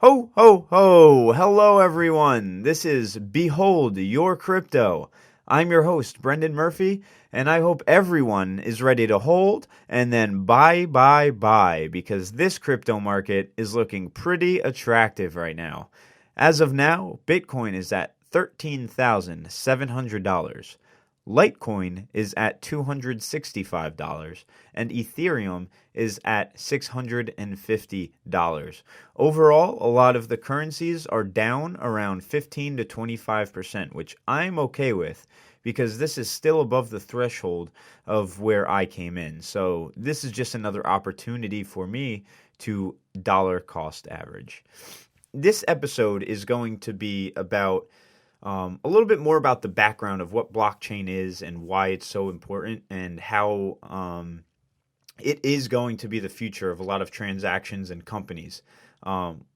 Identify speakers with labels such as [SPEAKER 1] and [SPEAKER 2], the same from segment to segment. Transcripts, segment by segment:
[SPEAKER 1] Ho, ho, ho! Hello, everyone. This is Behold Your Crypto. I'm your host, Brendan Murphy, and I hope everyone is ready to hold and then buy, because this crypto market is looking pretty attractive right now. As of now, Bitcoin is at $13,700. Litecoin is at $265 and Ethereum is at $650. Overall, a lot of the currencies are down around 15 to 25%, which I'm okay with because this is still above the threshold of where I came in. So, this is just another opportunity for me to dollar cost average. This episode is going to be about a little bit more about the background of what blockchain is and why it's so important and how it is going to be the future of a lot of transactions and companies.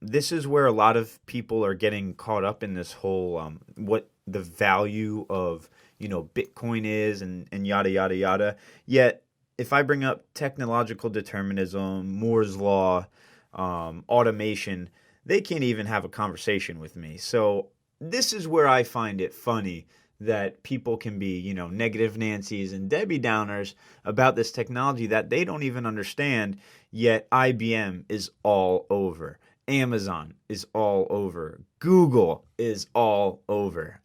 [SPEAKER 1] This is where a lot of people are getting caught up in this whole what the value of Bitcoin is and yada yada yada. Yet, if I bring up technological determinism, Moore's law, automation, they can't even have a conversation with me. So this is where I find it funny that people can be, negative Nancy's and Debbie Downers about this technology that they don't even understand, yet IBM is all over. Amazon is all over. Google is all over.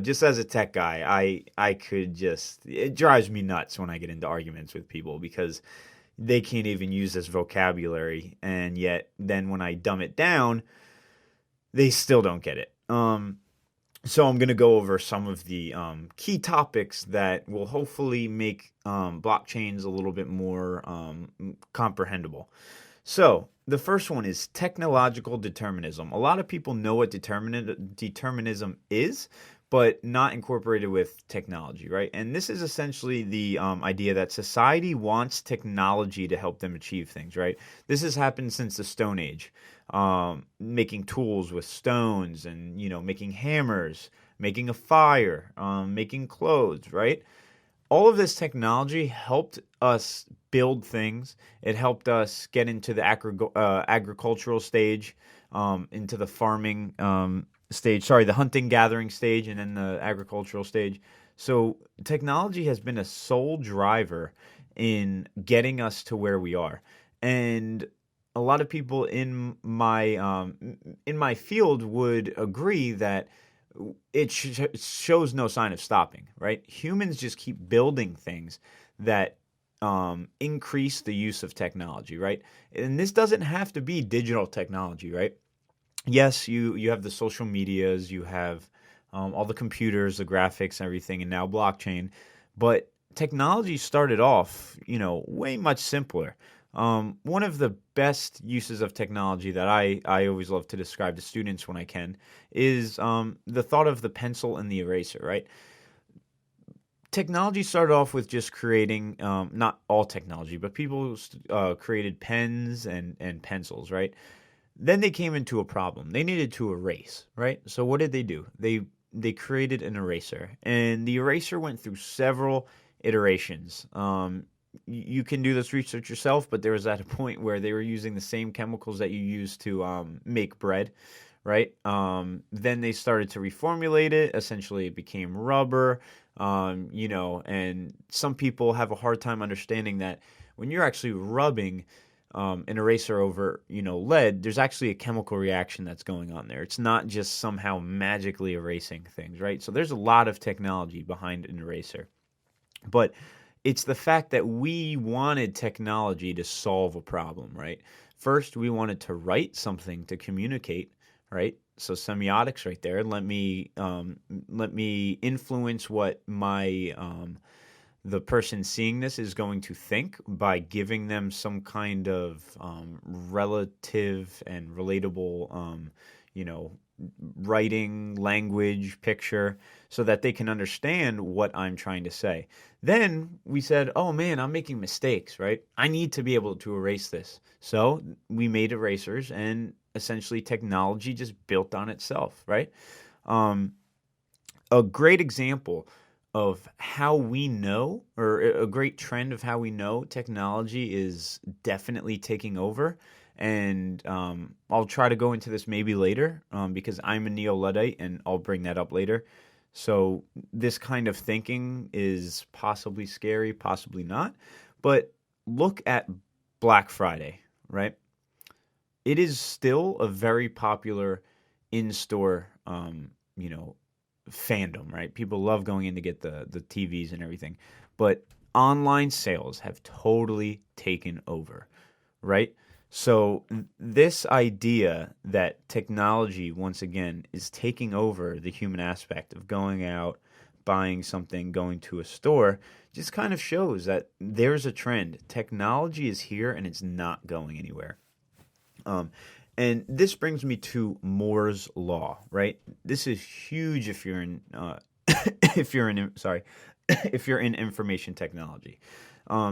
[SPEAKER 1] Just as a tech guy, I could it drives me nuts when I get into arguments with people because they can't even use this vocabulary, and yet then when I dumb it down, they still don't get it. So I'm going to go over some of the key topics that will hopefully make blockchains a little bit more comprehensible. So the first one is technological determinism. A lot of people know what determinism is, but not incorporated with technology, right? And this is essentially the idea that society wants technology to help them achieve things, right? This has happened since the Stone Age, making tools with stones and, making hammers, making a fire, making clothes, right? All of this technology helped us build things. It helped us get into the agricultural stage, into the farming the hunting gathering stage, and then the agricultural stage. So technology has been a sole driver in getting us to where we are. And a lot of people in my field would agree that it shows no sign of stopping, right? Humans just keep building things that increase the use of technology, right? And this doesn't have to be digital technology, right? Yes, you have the social medias, you have all the computers, the graphics, everything, and now blockchain. But technology started off, way much simpler. One of the best uses of technology that I always love to describe to students when I can is the thought of the pencil and the eraser, right? Technology started off with just creating, not all technology, but people created pens and pencils, right? Then they came into a problem. They needed to erase, right? So what did they do? They created an eraser, and the eraser went through several iterations. You can do this research yourself, but there was at a point where they were using the same chemicals that you use to make bread, right? Then they started to reformulate it. Essentially, it became rubber, and some people have a hard time understanding that when you're actually rubbing an eraser over, lead, there's actually a chemical reaction that's going on there. It's not just somehow magically erasing things, right? So there's a lot of technology behind an eraser. But it's the fact that we wanted technology to solve a problem, right? First, we wanted to write something to communicate, right? So semiotics right there. Let me influence what the person seeing this is going to think by giving them some kind of relative and relatable, writing, language, picture, so that they can understand what I'm trying to say. Then we said, oh man, I'm making mistakes, right? I need to be able to erase this. So we made erasers, and essentially technology just built on itself, right? A great example of how we know, or a great trend of how we know technology is definitely taking over, And I'll try to go into this maybe later because I'm a Neo-Luddite, and I'll bring that up later. So this kind of thinking is possibly scary, possibly not. But look at Black Friday, right? It is still a very popular in-store, fandom, right? People love going in to get the TVs and everything, but online sales have totally taken over, right? So this idea that technology once again is taking over the human aspect of going out, buying something, going to a store, just kind of shows that there's a trend. Technology is here and it's not going anywhere. Um, and this brings me to Moore's law, right? This is huge if you're in if you're in sorry if you're in information technology.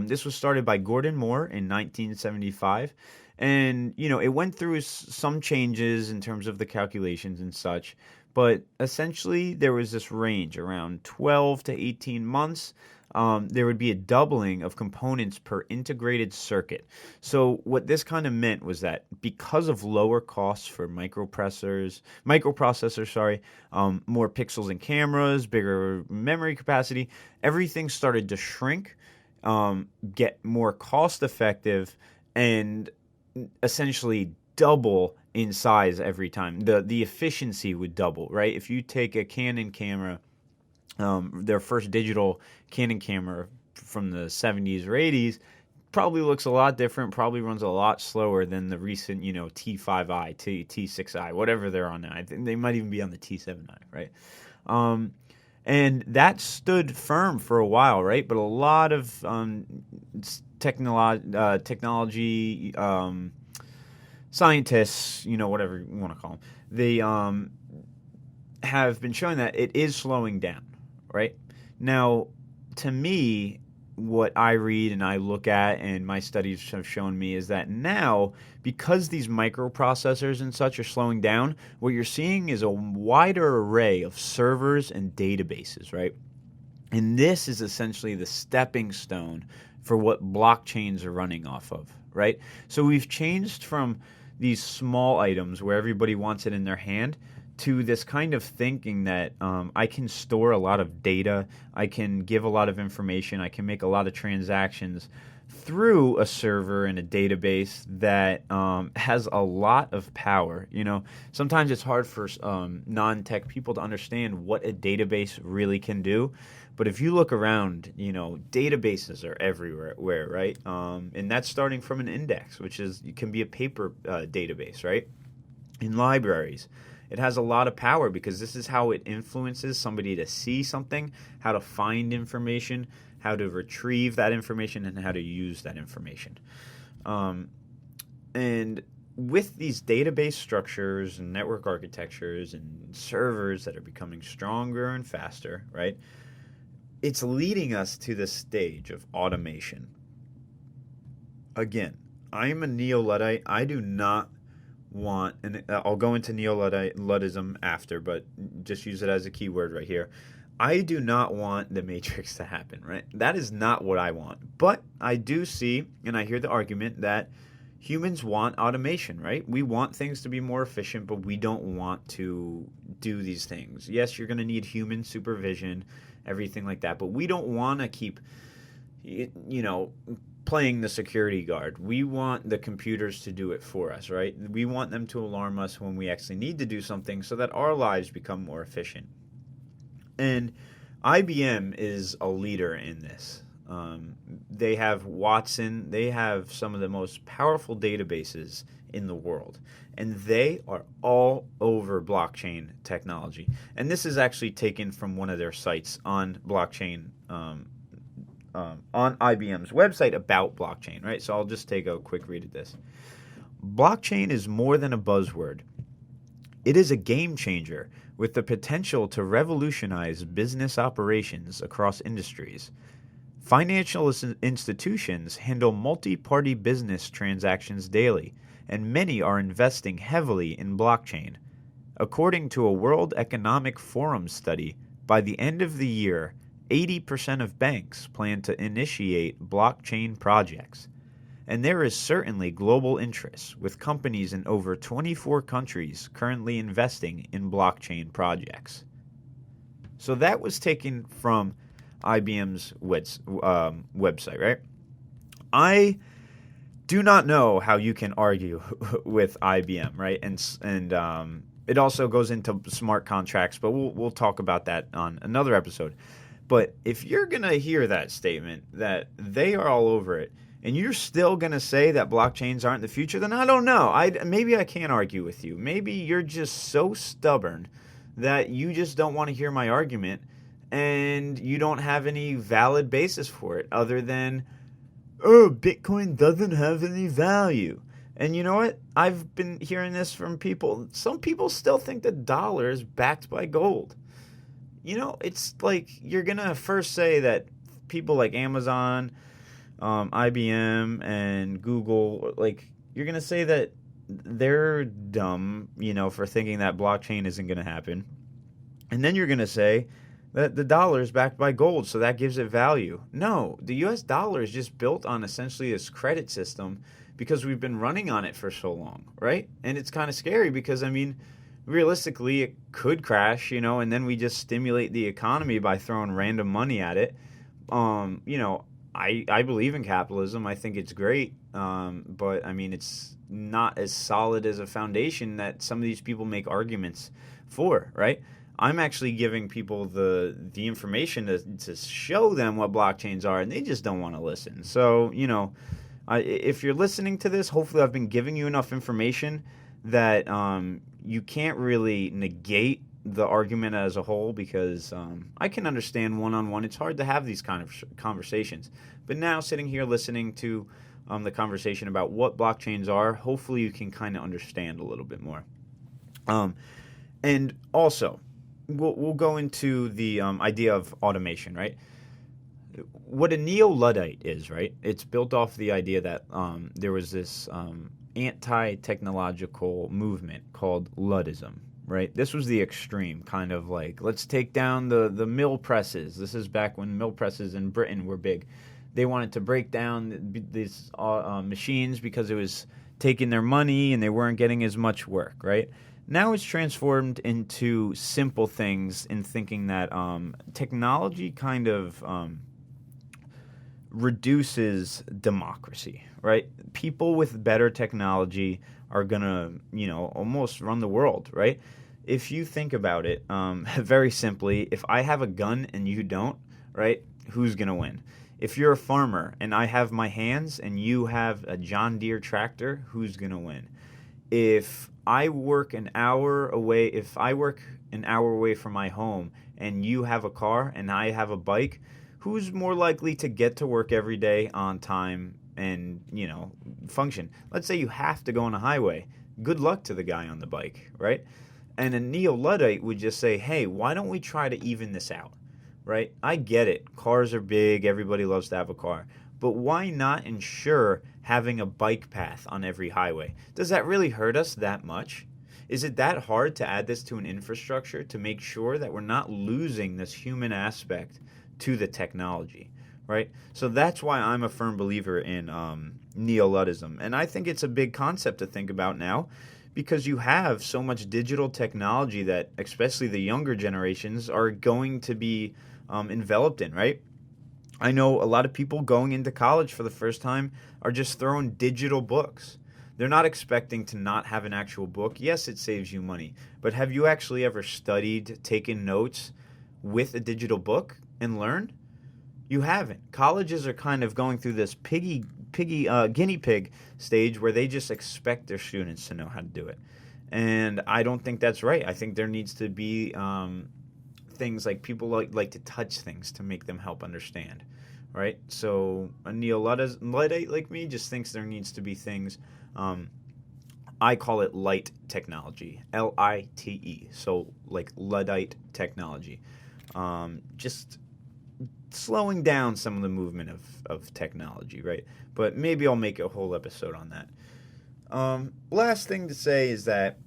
[SPEAKER 1] This was started by Gordon Moore in 1975, and it went through some changes in terms of the calculations and such. But essentially, there was this range around 12 to 18 months. There would be a doubling of components per integrated circuit. So what this kind of meant was that because of lower costs for microprocessors, more pixels in cameras, bigger memory capacity, everything started to shrink, get more cost effective, and essentially double in size every time. The efficiency would double, right? If you take a Canon camera, their first digital Canon camera from the 70s or 80s, probably looks a lot different, probably runs a lot slower than the recent, T5i, T6i, whatever they're on now. I think they might even be on the T7i, right? And that stood firm for a while, right? But a lot of technology scientists, whatever you want to call them, they have been showing that it is slowing down, right? Now, to me, what I read and I look at and my studies have shown me is that now, because these microprocessors and such are slowing down, what you're seeing is a wider array of servers and databases, right? And this is essentially the stepping stone for what blockchains are running off of, right? So we've changed from these small items where everybody wants it in their hand to this kind of thinking that I can store a lot of data, I can give a lot of information, I can make a lot of transactions through a server and a database that has a lot of power. Sometimes it's hard for non-tech people to understand what a database really can do. But if you look around, databases are everywhere, right? And that's starting from an index, which can be a paper database, right? In libraries. It has a lot of power because this is how it influences somebody to see something, how to find information, how to retrieve that information, and how to use that information. And with these database structures and network architectures and servers that are becoming stronger and faster, right, it's leading us to this stage of automation. Again, I'm a Neo-Luddite. I do not want, and I'll go into Neo-Luddism after, but just use it as a keyword right here. I do not want the Matrix to happen, right? That is not what I want. But I do see, and I hear the argument that humans want automation, right? We want things to be more efficient, but we don't want to do these things. Yes, you're going to need human supervision, everything like that, but we don't want to keep, playing the security guard. We want the computers to do it for us, right? We want them to alarm us when we actually need to do something so that our lives become more efficient. And IBM is a leader in this. They have Watson. They have some of the most powerful databases in the world. And they are all over blockchain technology. And this is actually taken from one of their sites on blockchain, on IBM's website about blockchain, right? So I'll just take a quick read of this. Blockchain is more than a buzzword. It is a game changer with the potential to revolutionize business operations across industries. Financial institutions handle multi-party business transactions daily, and many are investing heavily in blockchain. According to a World Economic Forum study, by the end of the year, 80% of banks plan to initiate blockchain projects. and there is certainly global interest, with companies in over 24 countries currently investing in blockchain projects. So that was taken from IBM's website, right? I do not know how you can argue with IBM, right? And it also goes into smart contracts, but we'll talk about that on another episode. But if you're going to hear that statement that they are all over it, and you're still going to say that blockchains aren't the future, then I don't know. Maybe I can't argue with you. Maybe you're just so stubborn that you just don't want to hear my argument, and you don't have any valid basis for it other than, oh, Bitcoin doesn't have any value. And you know what? I've been hearing this from people. Some people still think the dollar is backed by gold. You know, it's like you're going to first say that people like Amazon, IBM, and Google, like, you're going to say that they're dumb, you know, for thinking that blockchain isn't going to happen. And then you're going to say that the dollar is backed by gold, so that gives it value. No, the U.S. dollar is just built on essentially this credit system because we've been running on it for so long, right? And it's kind of scary because, I mean, realistically, it could crash, you know, and then we just stimulate the economy by throwing random money at it. You know, I believe in capitalism. I think it's great, but, I mean, it's not as solid as a foundation that some of these people make arguments for, right? I'm actually giving people the information to show them what blockchains are, and they just don't want to listen. So, you know, if you're listening to this, hopefully I've been giving you enough information that you can't really negate the argument as a whole, because I can understand one-on-one. It's hard to have these kind of conversations. But now sitting here listening to the conversation about what blockchains are, hopefully you can kind of understand a little bit more. And also, we'll go into the idea of automation, right? What a neo-Luddite is, right? It's built off the idea that there was this anti-technological movement called Luddism, right? This was the extreme, kind of like, let's take down the mill presses. This is back when mill presses in Britain were big. They wanted to break down these machines because it was taking their money and they weren't getting as much work, right? Now it's transformed into simple things in thinking that technology kind of reduces democracy, right? People with better technology are going to, you know, almost run the world, right? If you think about it, very simply, if I have a gun and you don't, right, who's going to win? If you're a farmer and I have my hands and you have a John Deere tractor, who's going to win? If I work an hour away from my home and you have a car and I have a bike, who's more likely to get to work every day on time and, you know, function? Let's say you have to go on a highway. Good luck to the guy on the bike, right? And a neo-Luddite would just say, hey, why don't we try to even this out, right? I get it. Cars are big. Everybody loves to have a car. But why not ensure having a bike path on every highway? Does that really hurt us that much? Is it that hard to add this to an infrastructure to make sure that we're not losing this human aspect to the technology, right? So that's why I'm a firm believer in neo-Luddism. And I think it's a big concept to think about now, because you have so much digital technology that especially the younger generations are going to be enveloped in, right? I know a lot of people going into college for the first time are just throwing digital books. They're not expecting to not have an actual book. Yes, it saves you money, but have you actually ever studied, taken notes with a digital book and learned? You haven't. Colleges are kind of going through this guinea pig stage where they just expect their students to know how to do it. And I don't think that's right. I think there needs to be things like people like to touch things to make them help understand, right? So a neo-Luddite like me just thinks there needs to be things. I call it light technology, L-I-T-E. So like Luddite technology. Just slowing down some of the movement of technology, right? But maybe I'll make a whole episode on that. Last thing to say is that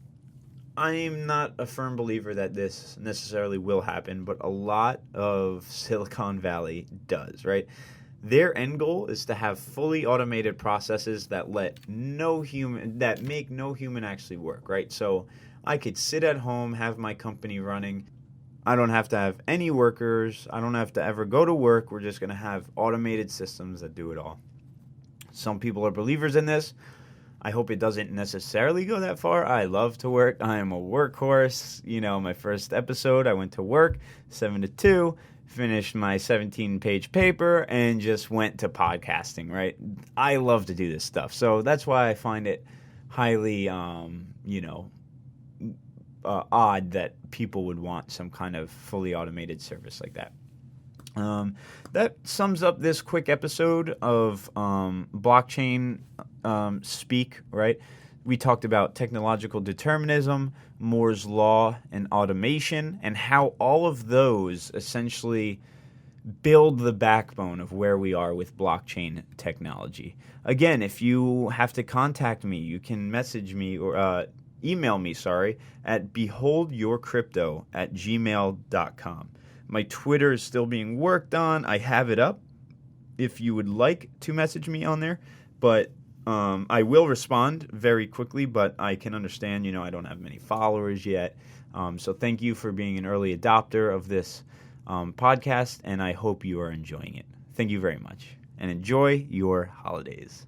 [SPEAKER 1] I'm not a firm believer that this necessarily will happen, but a lot of Silicon Valley does, right? Their end goal is to have fully automated processes that make no human actually work, right? So I could sit at home, have my company running. I don't have to have any workers. I don't have to ever go to work. We're just going to have automated systems that do it all. Some people are believers in this. I hope it doesn't necessarily go that far. I love to work. I am a workhorse. My first episode, I went to work 7 to 2, finished my 17-page paper, and just went to podcasting, right? I love to do this stuff. So that's why I find it highly, odd that people would want some kind of fully automated service like that. That sums up this quick episode of blockchain speak, right? We talked about technological determinism, Moore's law, and automation, and how all of those essentially build the backbone of where we are with blockchain technology. Again, if you have to contact me, you can message me or email me, at beholdyourcrypto@gmail.com. My Twitter is still being worked on. I have it up if you would like to message me on there, but I will respond very quickly, but I can understand, I don't have many followers yet. So thank you for being an early adopter of this podcast, and I hope you are enjoying it. Thank you very much, and enjoy your holidays.